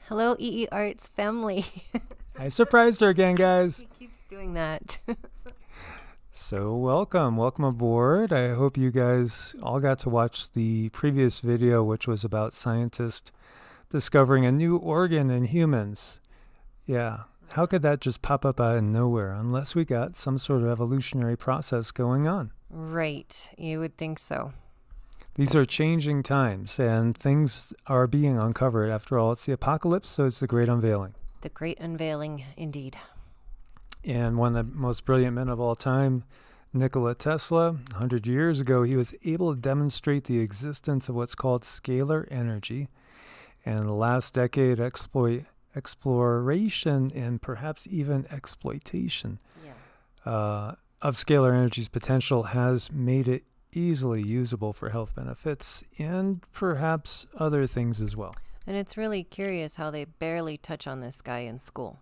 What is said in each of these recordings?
Hello, EEARTS family. I surprised her again, guys. He keeps doing that. So welcome aboard. I hope you guys all got to watch the previous video, which was about scientists discovering a new organ in humans. Yeah, how could that just pop up out of nowhere unless we got some sort of evolutionary process going on? Right, you would think so. These are changing times, and things are being uncovered. After all, it's the apocalypse, so it's the great unveiling. The great unveiling, indeed. And one of the most brilliant men of all time, Nikola Tesla, 100 years ago, he was able to demonstrate the existence of what's called scalar energy. And in the last decade, exploration and perhaps even exploitation of scalar energy's potential has made it easily usable for health benefits and perhaps other things as well. And it's really curious how they barely touch on this guy in school.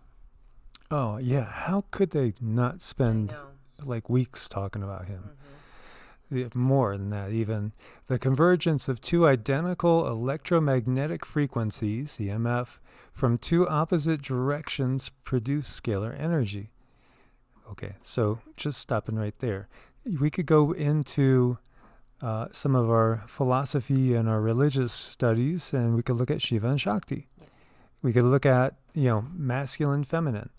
Oh, yeah. How could they not spend like weeks talking about him? More than that, even. The convergence of two identical electromagnetic frequencies, EMF, from two opposite directions produce scalar energy. Okay, so just stopping right there. We could go into some of our philosophy and our religious studies, and we could look at Shiva and Shakti. We could look at, masculine, feminine.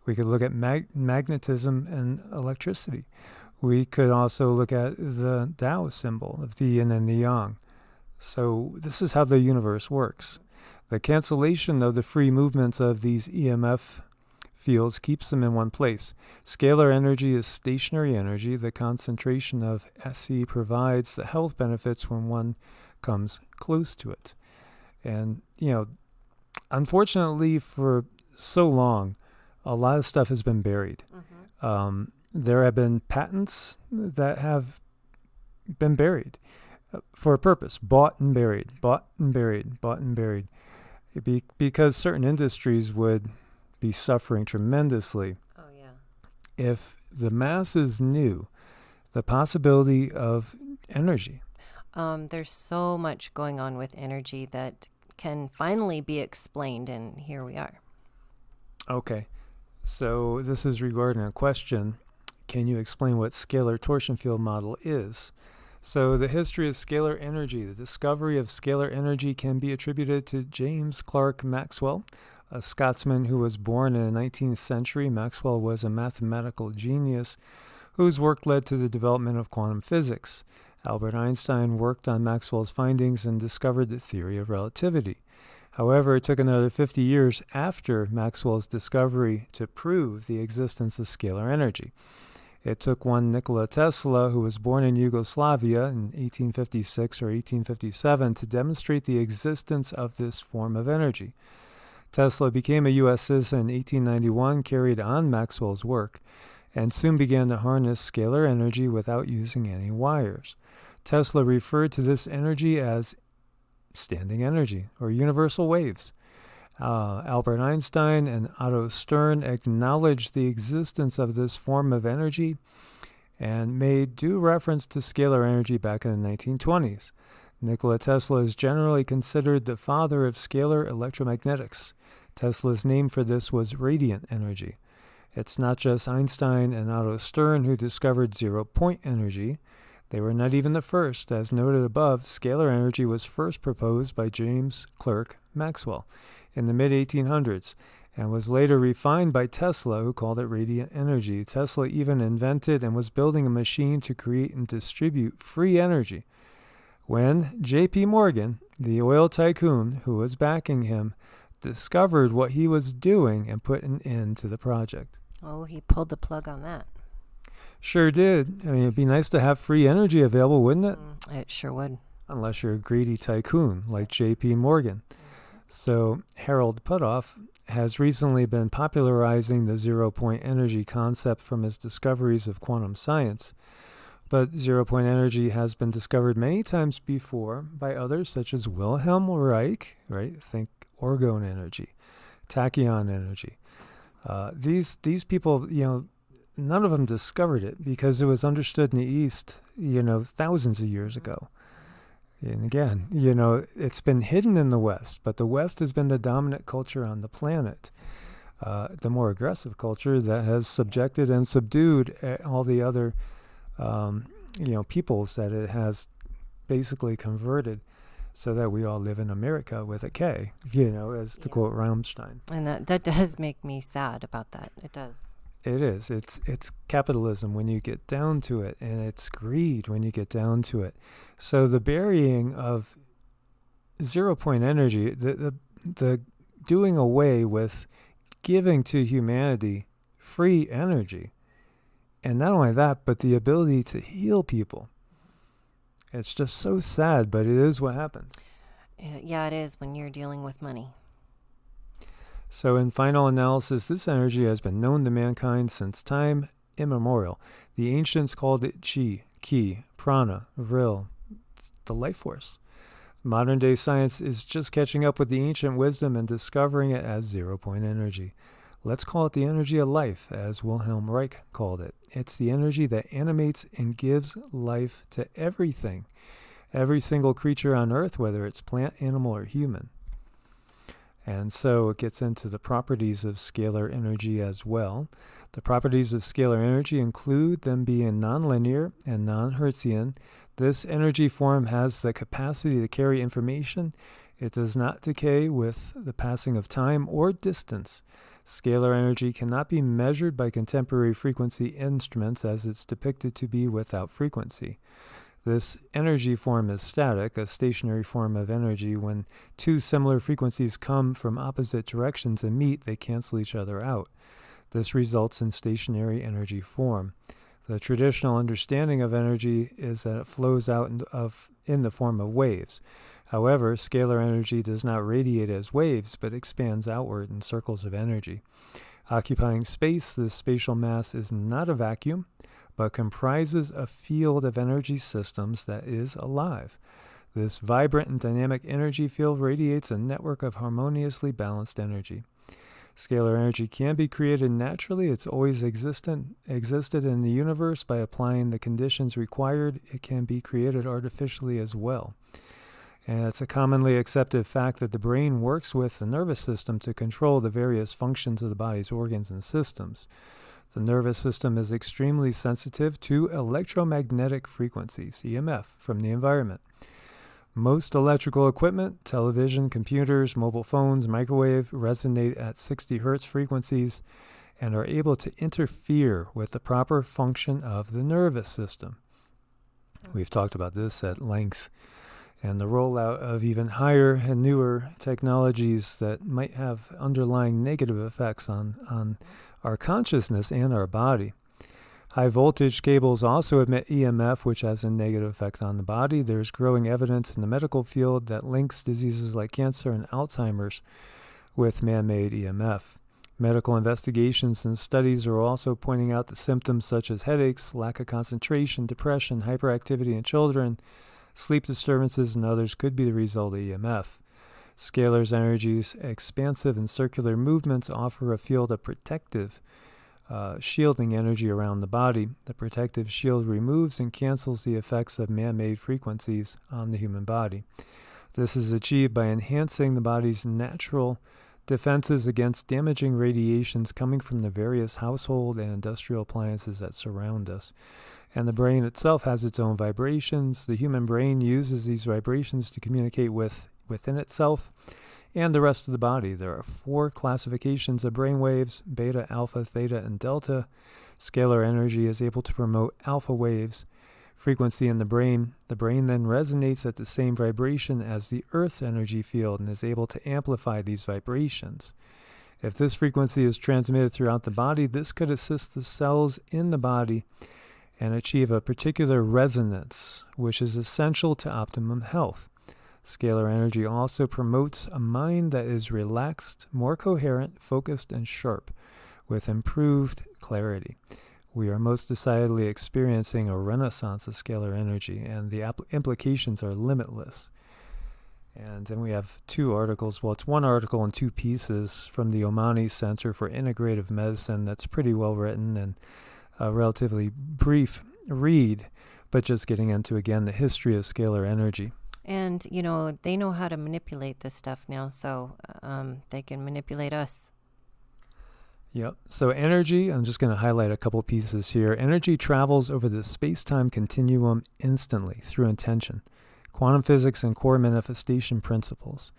We could look at magnetism and electricity. We could also look at the Tao symbol of the yin and the yang. So this is how the universe works. The cancellation of the free movements of these EMF fields keeps them in one place. Scalar energy is stationary energy. The concentration of SE provides the health benefits when one comes close to it. And, unfortunately for so long, a lot of stuff has been buried. There have been patents that have been buried for a purpose, bought and buried, because certain industries would be suffering tremendously if the masses knew the possibility of energy. There's so much going on with energy that can finally be explained, and here we are. Okay, so this is regarding a question. Can you explain what scalar torsion field model is? So the history of scalar energy. The discovery of scalar energy can be attributed to James Clerk Maxwell, a Scotsman who was born in the 19th century. Maxwell was a mathematical genius whose work led to the development of quantum physics. Albert Einstein worked on Maxwell's findings and discovered the theory of relativity. However, it took another 50 years after Maxwell's discovery to prove the existence of scalar energy. It took one Nikola Tesla, who was born in Yugoslavia in 1856 or 1857, to demonstrate the existence of this form of energy. Tesla became a U.S. citizen in 1891, carried on Maxwell's work, and soon began to harness scalar energy without using any wires. Tesla referred to this energy as standing energy or universal waves. Albert Einstein and Otto Stern acknowledged the existence of this form of energy and made due reference to scalar energy back in the 1920s. Nikola Tesla is generally considered the father of scalar electromagnetics. Tesla's name for this was radiant energy. It's not just Einstein and Otto Stern who discovered zero-point energy. They were not even the first. As noted above, scalar energy was first proposed by James Clerk Maxwell in the mid-1800s and was later refined by Tesla, who called it radiant energy. Tesla even invented and was building a machine to create and distribute free energy. When J.P. Morgan, the oil tycoon who was backing him, discovered what he was doing and put an end to the project. Oh, he pulled the plug on that. Sure did. I mean, it'd be nice to have free energy available, wouldn't it? It sure would. Unless you're a greedy tycoon like J.P. Morgan. So Harold Puthoff has recently been popularizing the zero-point energy concept from his discoveries of quantum science. But zero-point energy has been discovered many times before by others, such as Wilhelm Reich, right? Think orgone energy, tachyon energy. These people, none of them discovered it because it was understood in the East, thousands of years ago. And again, it's been hidden in the West, but the West has been the dominant culture on the planet. The more aggressive culture that has subjected and subdued all the other, peoples that it has basically converted so that we all live in America with a K, as to quote Rammstein. And that does make me sad about that. It does. It is. It's capitalism when you get down to it, and it's greed when you get down to it. So the burying of 0-point energy, the doing away with giving to humanity free energy, and not only that, but the ability to heal people. It's just so sad, but it is what happens. Yeah, it is when you're dealing with money. So in final analysis, this energy has been known to mankind since time immemorial. The ancients called it chi, ki, prana, vril, the life force. Modern day science is just catching up with the ancient wisdom and discovering it as 0-point energy. Let's call it the energy of life, as Wilhelm Reich called it. It's the energy that animates and gives life to everything, every single creature on Earth, whether it's plant, animal, or human. And so it gets into the properties of scalar energy as well. The properties of scalar energy include them being nonlinear and non-Hertzian. This energy form has the capacity to carry information. It does not decay with the passing of time or distance. Scalar energy cannot be measured by contemporary frequency instruments as it's depicted to be without frequency. This energy form is static, a stationary form of energy. When two similar frequencies come from opposite directions and meet, they cancel each other out. This results in stationary energy form. The traditional understanding of energy is that it flows out in the form of waves. However, scalar energy does not radiate as waves, but expands outward in circles of energy. Occupying space, this spatial mass is not a vacuum, but comprises a field of energy systems that is alive. This vibrant and dynamic energy field radiates a network of harmoniously balanced energy. Scalar energy can be created naturally. It's always existed in the universe. By applying the conditions required, it can be created artificially as well. And it's a commonly accepted fact that the brain works with the nervous system to control the various functions of the body's organs and systems. The nervous system is extremely sensitive to electromagnetic frequencies, EMF, from the environment. Most electrical equipment, television, computers, mobile phones, microwave, resonate at 60 hertz frequencies and are able to interfere with the proper function of the nervous system. We've talked about this at length. And the rollout of even higher and newer technologies that might have underlying negative effects on our consciousness and our body. High voltage cables also emit EMF, which has a negative effect on the body. There's growing evidence in the medical field that links diseases like cancer and Alzheimer's with man-made EMF. Medical investigations and studies are also pointing out that symptoms such as headaches, lack of concentration, depression, hyperactivity in children, sleep disturbances, and others could be the result of EMF. Scalar's energies, expansive and circular movements offer a field of protective, shielding energy around the body. The protective shield removes and cancels the effects of man-made frequencies on the human body. This is achieved by enhancing the body's natural defenses against damaging radiations coming from the various household and industrial appliances that surround us. And the brain itself has its own vibrations. The human brain uses these vibrations to communicate within itself and the rest of the body. There are 4 classifications of brain waves: beta, alpha, theta, and delta. Scalar energy is able to promote alpha waves frequency in the brain. The brain then resonates at the same vibration as the Earth's energy field and is able to amplify these vibrations. If this frequency is transmitted throughout the body, this could assist the cells in the body and achieve a particular resonance, which is essential to optimum health. Scalar energy also promotes a mind that is relaxed, more coherent, focused, and sharp, with improved clarity. We are most decidedly experiencing a renaissance of scalar energy, and the implications are limitless. And then we have 2 articles. Well, it's 1 article and 2 pieces from the Omani Center for Integrative Medicine that's pretty well written and a relatively brief read, but just getting into, again, the history of scalar energy. And, you know, they know how to manipulate this stuff now, so they can manipulate us. Yep. So energy, I'm just going to highlight a couple pieces here. Energy travels over the space-time continuum instantly through intention. Quantum physics and core manifestation principles.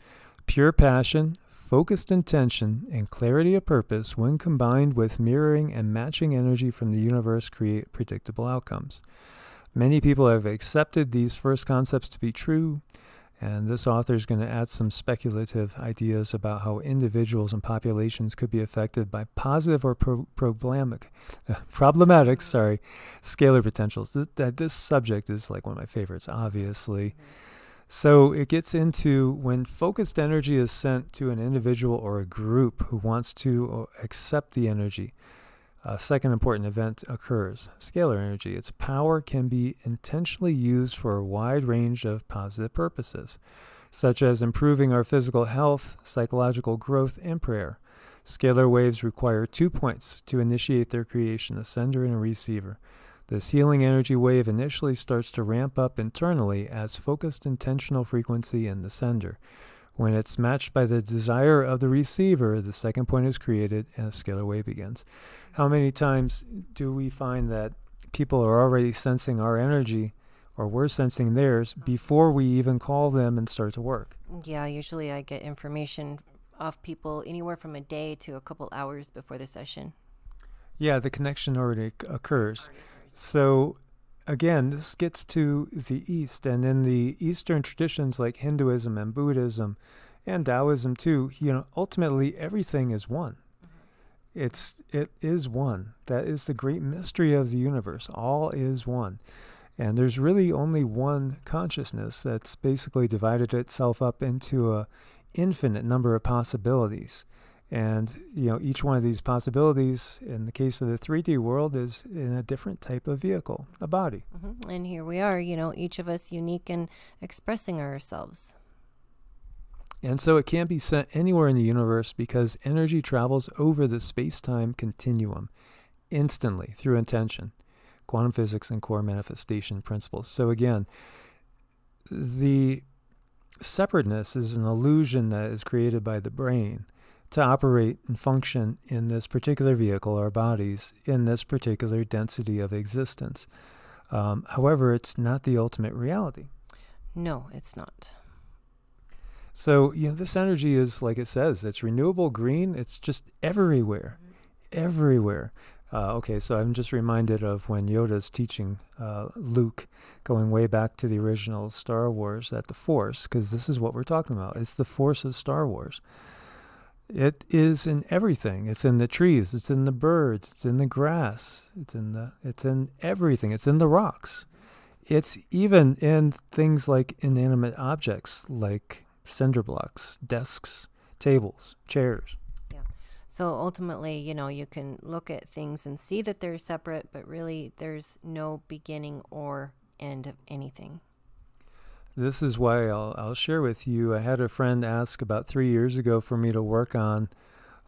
Pure passion, focused intention, and clarity of purpose, when combined with mirroring and matching energy from the universe, create predictable outcomes. Many people have accepted these first concepts to be true, and this author is going to add some speculative ideas about how individuals and populations could be affected by positive or problematic scalar potentials. This subject is like one of my favorites, obviously. Mm-hmm. So it gets into when focused energy is sent to an individual or a group who wants to accept the energy. A second important event occurs, scalar energy. Its power can be intentionally used for a wide range of positive purposes, such as improving our physical health, psychological growth, and prayer. Scalar waves require 2 points to initiate their creation, a sender and a receiver. This healing energy wave initially starts to ramp up internally as focused intentional frequency in the sender. When it's matched by the desire of the receiver, the second point is created and a scalar wave begins. How many times do we find that people are already sensing our energy, or we're sensing theirs, before we even call them and start to work? Yeah, usually I get information off people anywhere from a day to a couple hours before the session. Yeah, the connection already occurs. So again, this gets to the East, and in the Eastern traditions like Hinduism and Buddhism and Taoism too, ultimately everything is one. It is one. That is the great mystery of the universe. All is one. And there's really only one consciousness that's basically divided itself up into a infinite number of possibilities. And, each one of these possibilities, in the case of the 3D world, is in a different type of vehicle, a body. Mm-hmm. And here we are, each of us unique in expressing ourselves. And so it can't be sent anywhere in the universe because energy travels over the space-time continuum instantly through intention, quantum physics, and core manifestation principles. So again, the separateness is an illusion that is created by the brain to operate and function in this particular vehicle, our bodies, in this particular density of existence. However, it's not the ultimate reality. No, it's not. So, this energy is, like it says, it's renewable, green, it's just everywhere. Mm-hmm. Everywhere. Okay, so I'm just reminded of when Yoda's teaching Luke, going way back to the original Star Wars, at the Force, because this is what we're talking about. It's the Force of Star Wars. It is in everything. It's in the trees. It's in the birds. It's in the grass. It's in everything. It's in the rocks. It's even in things like inanimate objects, like cinder blocks, desks, tables, chairs. Yeah. So ultimately, you can look at things and see that they're separate, but really there's no beginning or end of anything. This is why I'll share with you. I had a friend ask about 3 years ago for me to work on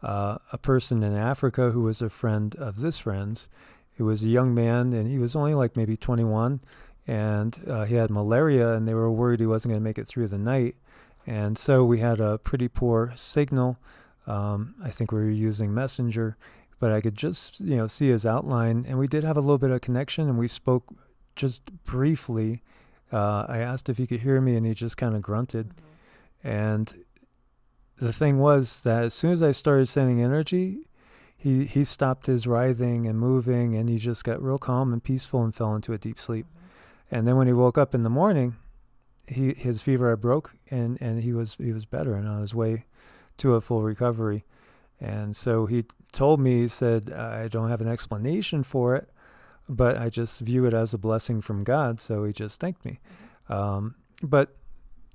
a person in Africa who was a friend of this friend's. He was a young man, and he was only like maybe 21, and he had malaria, and they were worried he wasn't going to make it through the night. And so we had a pretty poor signal. I think we were using Messenger, but I could just see his outline, and we did have a little bit of connection, and we spoke just briefly. I asked if he could hear me, and he just kind of grunted. Mm-hmm. And the thing was that as soon as I started sending energy, he stopped his writhing and moving, and he just got real calm and peaceful and fell into a deep sleep. Mm-hmm. And then when he woke up in the morning, his fever had broke, and he was better and on his way to a full recovery. And so he told me, he said, I don't have an explanation for it, but I just view it as a blessing from God, so he just thanked me. Mm-hmm. But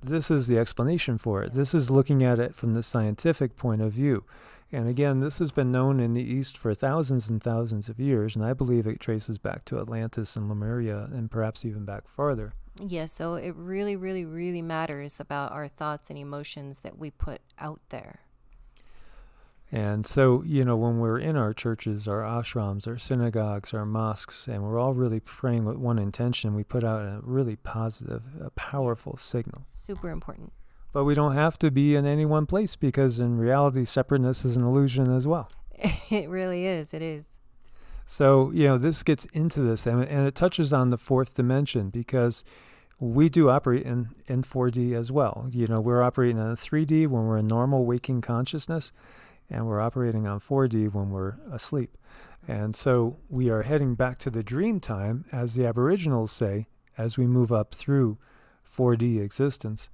this is the explanation for it. This is looking at it from the scientific point of view. And again, this has been known in the East for thousands and thousands of years, and I believe it traces back to Atlantis and Lemuria, and perhaps even back farther. Yes, so it really, really, really matters about our thoughts and emotions that we put out there. And so, when we're in our churches, our ashrams, our synagogues, our mosques, and we're all really praying with one intention, we put out a really positive, a powerful signal. Super important. But we don't have to be in any one place, because in reality, separateness is an illusion as well. It really is. It is. So, this gets into this, and it touches on the fourth dimension, because we do operate in 4D as well. We're operating in 3D when we're in normal waking consciousness, and we're operating on 4D when we're asleep. And so we are heading back to the dream time, as the Aboriginals say, as we move up through 4D existence.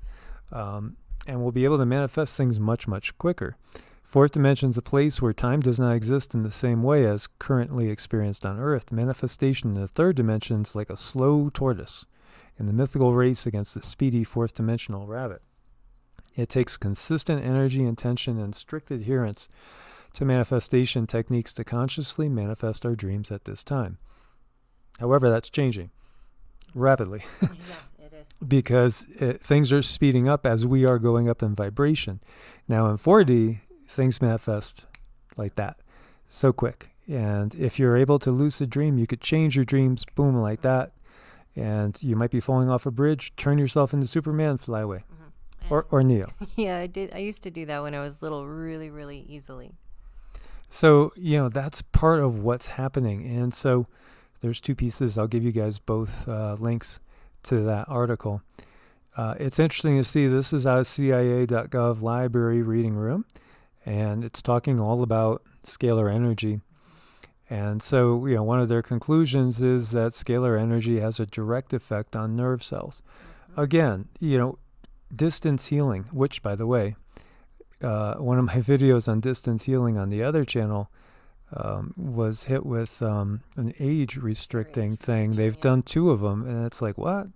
And we'll be able to manifest things much, much quicker. Fourth dimension is a place where time does not exist in the same way as currently experienced on Earth. Manifestation in the third dimension is like a slow tortoise in the mythical race against the speedy fourth dimensional rabbit. It takes consistent energy, intention, and strict adherence to manifestation techniques to consciously manifest our dreams at this time. However, that's changing rapidly. Yeah, it is. Because things are speeding up as we are going up in vibration. Now in 4D, things manifest like that, so quick. And if you're able to lucid dream, you could change your dreams, boom, like that. And you might be falling off a bridge, turn yourself into Superman, fly away. Or Neo. Yeah, I did. I used to do that when I was little, really, really easily. So, that's part of what's happening. And so there's two pieces. I'll give you guys both links to that article. It's interesting to see. This is out of CIA.gov library reading room, and it's talking all about scalar energy. And so, one of their conclusions is that scalar energy has a direct effect on nerve cells. Again, distance healing, which, by the way, one of my videos on distance healing on the other channel was hit with an age restricting thing. They've done 2 of them, and it's like, what?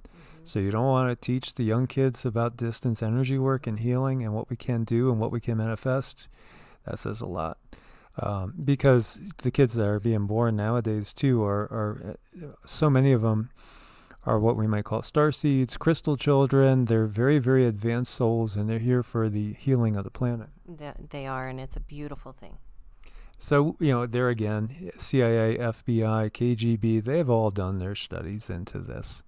So you don't want to teach the young kids about distance energy work and healing and what we can do and what we can manifest? That says a lot. Because the kids that are being born nowadays too are so many of them are what we might call star seeds, crystal children. They're very, very advanced souls, and they're here for the healing of the planet. They are, and it's a beautiful thing. So, there again, CIA, FBI, KGB, they've all done their studies into this.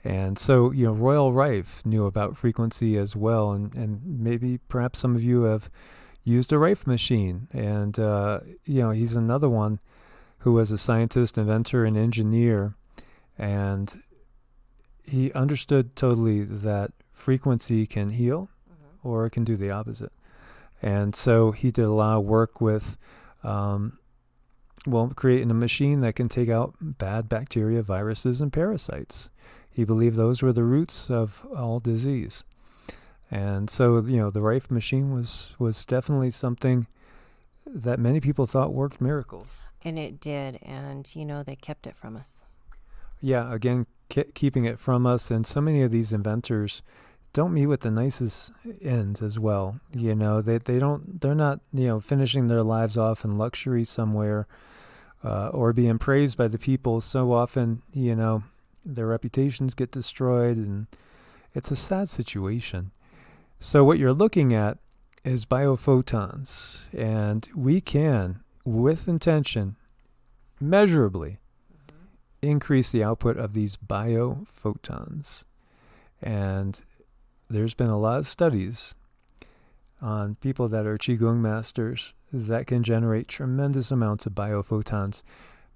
And so, Royal Rife knew about frequency as well, and maybe perhaps some of you have used a Rife machine. And, he's another one who was a scientist, inventor, and engineer. And he understood totally that frequency can heal, or it can do the opposite. And so he did a lot of work with, creating a machine that can take out bad bacteria, viruses, and parasites. He believed those were the roots of all disease. And so, the Rife machine was definitely something that many people thought worked miracles. And it did, and, they kept it from us. Yeah, again, keeping it from us. And so many of these inventors don't meet with the nicest ends as well. They're not, finishing their lives off in luxury somewhere, or being praised by the people. So often, their reputations get destroyed, and it's a sad situation. So what you're looking at is biophotons, and we can, with intention, measurably increase the output of these biophotons. And there's been a lot of studies on people that are QiGong masters that can generate tremendous amounts of biophotons,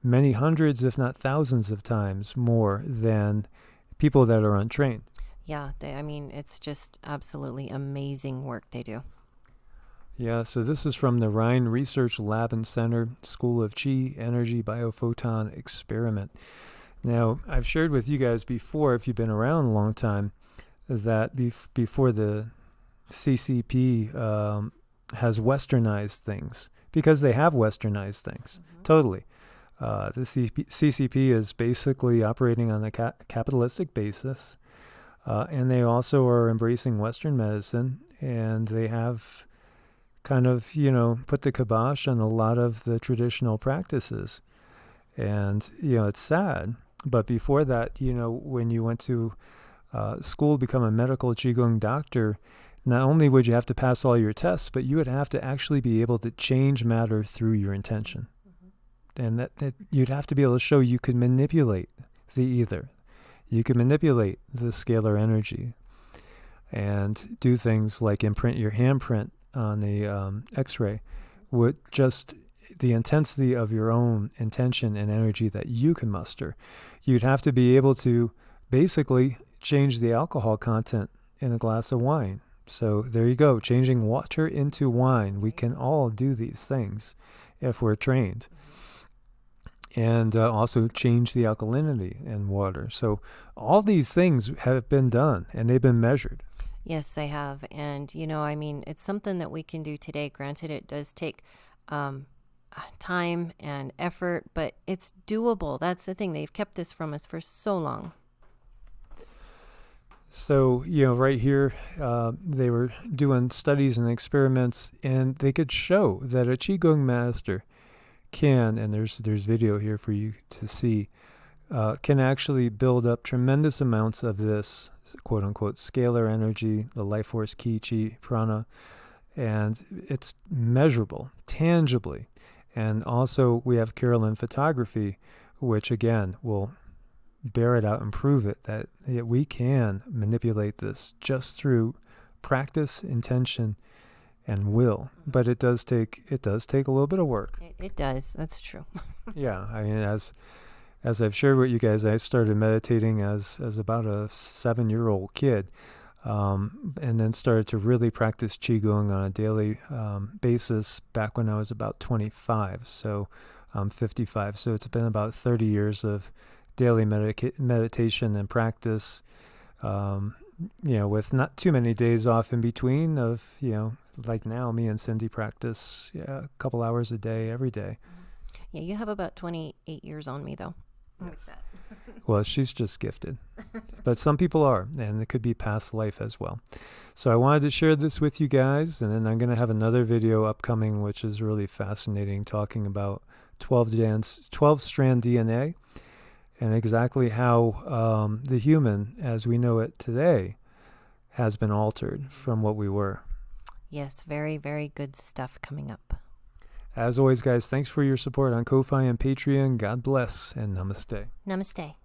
many hundreds, if not thousands of times more than people that are untrained. Yeah, it's just absolutely amazing work they do. Yeah, so this is from the Rhine Research Lab and Center, School of Qi Energy Biophoton Experiment. Now, I've shared with you guys before, if you've been around a long time, that before the CCP has westernized things, because they have westernized things, totally. The CCP is basically operating on a capitalistic basis, and they also are embracing Western medicine, and they have kind of, put the kibosh on a lot of the traditional practices. And, it's sad. But before that, when you went to school to become a medical Qigong doctor, not only would you have to pass all your tests, but you would have to actually be able to change matter through your intention. And that you'd have to be able to show you could manipulate the ether. You could manipulate the scalar energy and do things like imprint your handprint on the X-ray with just the intensity of your own intention and energy that you can muster. You'd have to be able to basically change the alcohol content in a glass of wine. So there you go, changing water into wine. We can all do these things if we're trained. And also change the alkalinity in water. So all these things have been done, and they've been measured. Yes, they have. And, I mean, it's something that we can do today. Granted, it does take time and effort, but it's doable. That's the thing. They've kept this from us for so long. So, right here, they were doing studies and experiments, and they could show that a QiGong master can, and there's video here for you to see, can actually build up tremendous amounts of this quote-unquote scalar energy, the life force, chi, prana, and it's measurable, tangibly. And also we have Carolyn photography, which again will bear it out and prove it, that we can manipulate this just through practice, intention, and will. But it does take a little bit of work. It does. That's true. Yeah, I mean, as I've shared with you guys, I started meditating as about a 7-year-old kid, and then started to really practice QiGong on a daily basis back when I was about 25. So I'm 55. So it's been about 30 years of daily meditation and practice, with not too many days off in between of, like now me and Cindy practice a couple hours a day, every day. Yeah, you have about 28 years on me, though. Yes. Well, she's just gifted. But some people are, and it could be past life as well. So I wanted to share this with you guys, and then I'm going to have another video upcoming, which is really fascinating, talking about 12-strand DNA and exactly how the human, as we know it today, has been altered from what we were. Yes, very, very good stuff coming up. As always, guys, thanks for your support on Ko-Fi and Patreon. God bless, and namaste. Namaste.